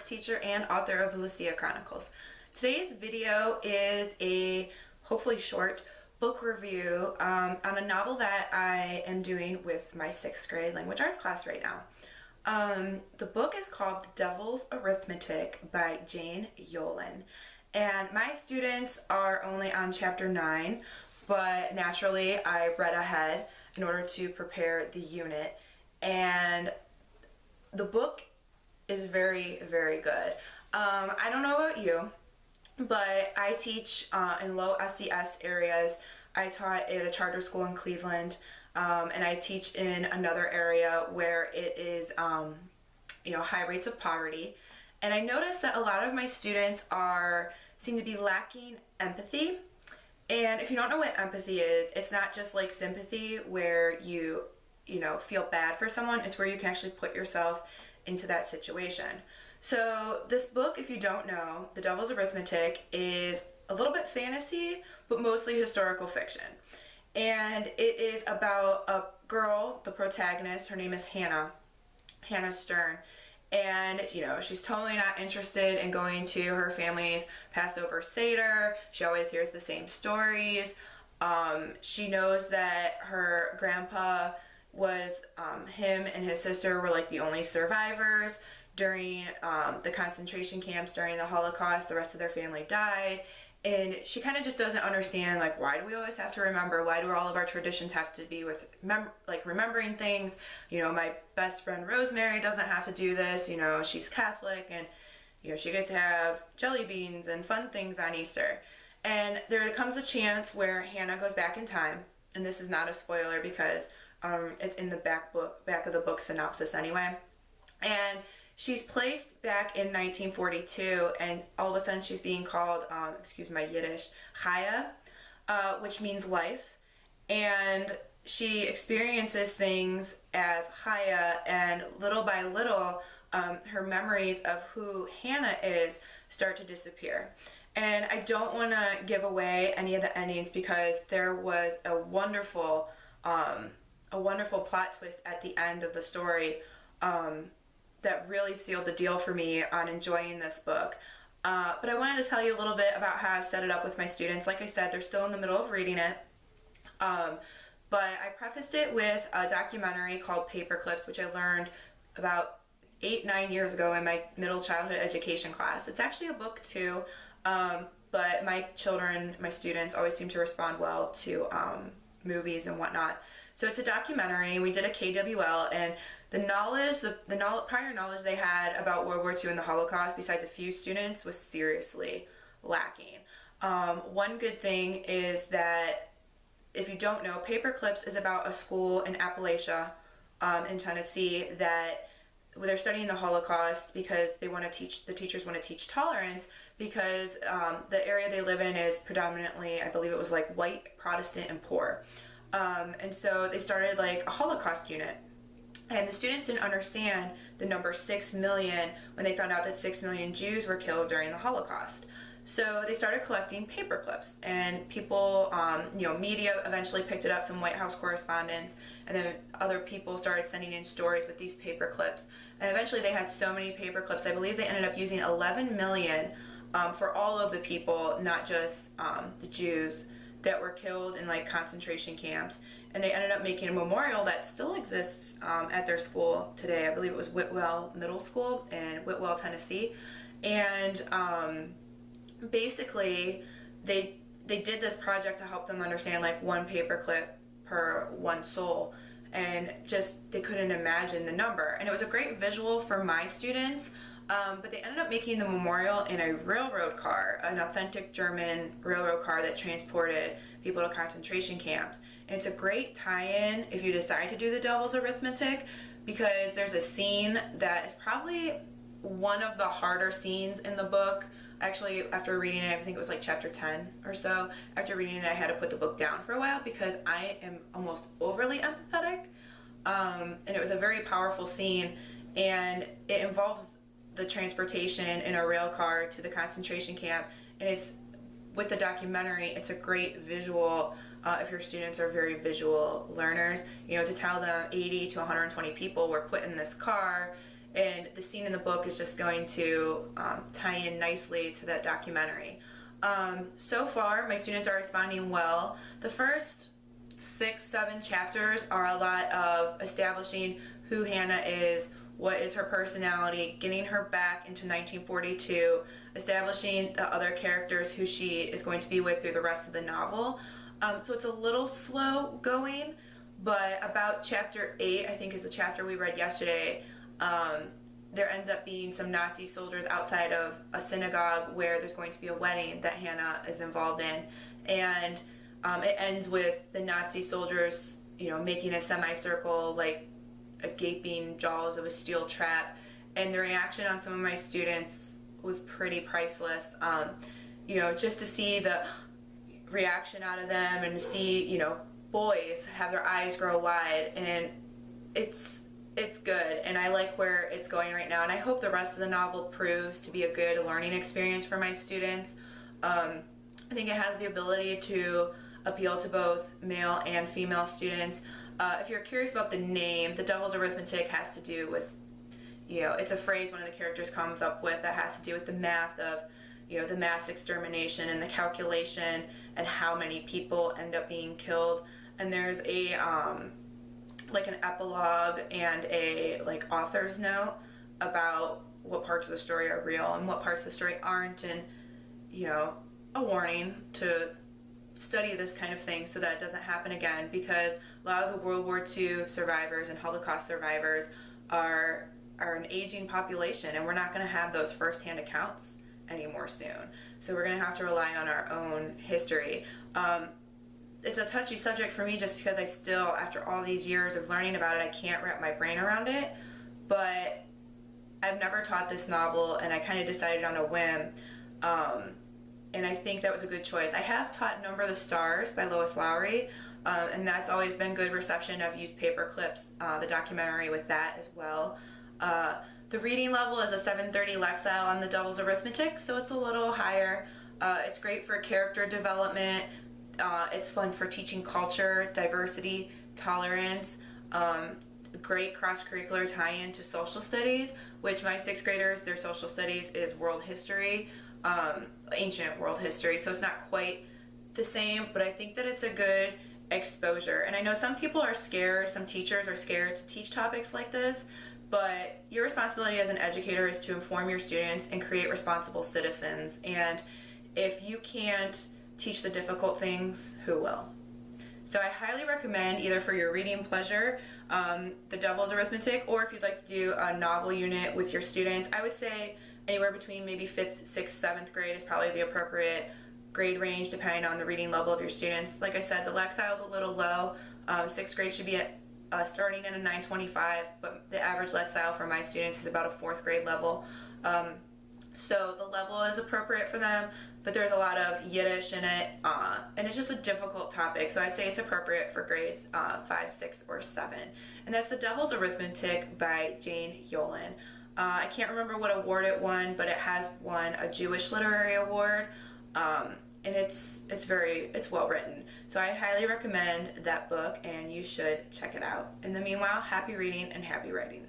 arts teacher and author of the Lucia Chronicles. Today's video is a hopefully short book review on a novel that I am doing with my 6th grade language arts class right now. The book is called The Devil's Arithmetic by Jane Yolen, and my students are only on chapter 9, but naturally I read ahead in order to prepare the unit, and the book is very, very good. I don't know about you, but I teach in low SES areas. I taught at a charter school in Cleveland, and I teach in another area where it is high rates of poverty. And I noticed that a lot of my students seem to be lacking empathy. And if you don't know what empathy is, it's not just like sympathy where you feel bad for someone. It's where you can actually put yourself into that situation. So this book, if you don't know, The Devil's Arithmetic, is a little bit fantasy, but mostly historical fiction. And it is about a girl, the protagonist. Her name is Hannah Stern. And, she's totally not interested in going to her family's Passover Seder. She always hears the same stories. She knows that her grandpa was, him and his sister were like the only survivors during the concentration camps during the Holocaust. The rest of their family died. And she kind of just doesn't understand, like, why do we always have to remember? Why do all of our traditions have to be with, remembering things? My best friend Rosemary doesn't have to do this. She's Catholic, and, she gets to have jelly beans and fun things on Easter. And there comes a chance where Hannah goes back in time. And this is not a spoiler because it's in the back of the book synopsis anyway. And she's placed back in 1942, and all of a sudden she's being called, excuse my Yiddish, Chaya, which means life. And she experiences things as Chaya, and little by little, her memories of who Hannah is start to disappear. And I don't want to give away any of the endings because there was a wonderful plot twist at the end of the story that really sealed the deal for me on enjoying this book. But I wanted to tell you a little bit about how I've set it up with my students. Like I said, they're still in the middle of reading it. But I prefaced it with a documentary called Paper Clips, which I learned about 8-9 years ago in my middle childhood education class. It's actually a book too, but my students always seem to respond well to movies and whatnot. So it's a documentary, and we did a KWL, and the prior knowledge they had about World War II and the Holocaust, besides a few students, was seriously lacking. One good thing is that, if you don't know, Paper Clips is about a school in Appalachia in Tennessee that they're studying the Holocaust because the teachers want to teach tolerance, because the area they live in is predominantly, I believe it was like white, Protestant, and poor. And so they started like a Holocaust unit. And the students didn't understand the number 6 million when they found out that 6 million Jews were killed during the Holocaust. So they started collecting paper clips, and people, media eventually picked it up, some White House correspondents, and then other people started sending in stories with these paper clips. And eventually they had so many paper clips, I believe they ended up using 11 million for all of the people, not just the Jews that were killed in like concentration camps. And they ended up making a memorial that still exists at their school today. I believe it was Whitwell Middle School in Whitwell, Tennessee. And basically they did this project to help them understand like one paper clip per one soul, and just they couldn't imagine the number. And it was a great visual for my students. But they ended up making the memorial in a railroad car, an authentic German railroad car that transported people to concentration camps. And it's a great tie-in if you decide to do The Devil's Arithmetic, because there's a scene that is probably one of the harder scenes in the book. Actually, after reading it, I think it was like chapter 10 or so, after reading it I had to put the book down for a while because I am almost overly empathetic. And it was a very powerful scene, and it involves the transportation in a rail car to the concentration camp. And it's, with the documentary, it's a great visual if your students are very visual learners, to tell them 80 to 120 people were put in this car and the scene in the book is just going to tie in nicely to that documentary. So far, my students are responding well. The first 6-7 chapters are a lot of establishing who Hannah is, what is her personality, getting her back into 1942, establishing the other characters who she is going to be with through the rest of the novel. So it's a little slow going, but about chapter 8, I think is the chapter we read yesterday, there ends up being some Nazi soldiers outside of a synagogue where there's going to be a wedding that Hannah is involved in. And it ends with the Nazi soldiers, making a semicircle, like a gaping jaws of a steel trap. And the reaction on some of my students was pretty priceless. Just to see the reaction out of them and to see, boys have their eyes grow wide, and it's good, and I like where it's going right now, and I hope the rest of the novel proves to be a good learning experience for my students. I think it has the ability to appeal to both male and female students. If you're curious about the name, the Devil's Arithmetic has to do with, it's a phrase one of the characters comes up with that has to do with the math of, the mass extermination and the calculation and how many people end up being killed. And there's a like an epilogue and a author's note about what parts of the story are real and what parts of the story aren't, and a warning to study this kind of thing so that it doesn't happen again, because a lot of the World War II survivors and Holocaust survivors are an aging population, and we're not going to have those firsthand accounts anymore soon. So we're going to have to rely on our own history. It's a touchy subject for me just because I still, after all these years of learning about it, I can't wrap my brain around it. But I've never taught this novel, and I kind of decided on a whim. And I think that was a good choice. I have taught Number the Stars by Lois Lowry, and that's always been good reception. I've used paper clips, the documentary with that as well. The reading level is a 730 Lexile on the Devil's Arithmetic, so it's a little higher. It's great for character development. It's fun for teaching culture, diversity, tolerance. Great cross-curricular tie-in to social studies, which my 6th graders, their social studies is world history, ancient world history, so it's not quite the same, but I think that it's a good exposure. And I know some people are scared, some teachers are scared to teach topics like this, but your responsibility as an educator is to inform your students and create responsible citizens. And if you can't teach the difficult things, who will? So I highly recommend, either for your reading pleasure, the Devil's Arithmetic, or if you'd like to do a novel unit with your students. I would say anywhere between maybe 5th, 6th, 7th grade is probably the appropriate grade range depending on the reading level of your students. Like I said, the Lexile is a little low. 6th grade should be at starting at a 925, but the average Lexile for my students is about a 4th grade level. So the level is appropriate for them, but there's a lot of Yiddish in it, and it's just a difficult topic, so I'd say it's appropriate for grades 5, 6, or 7. And that's The Devil's Arithmetic by Jane Yolen. I can't remember what award it won, but it has won a Jewish Literary Award, and it's well written. So I highly recommend that book, and you should check it out. In the meanwhile, happy reading and happy writing.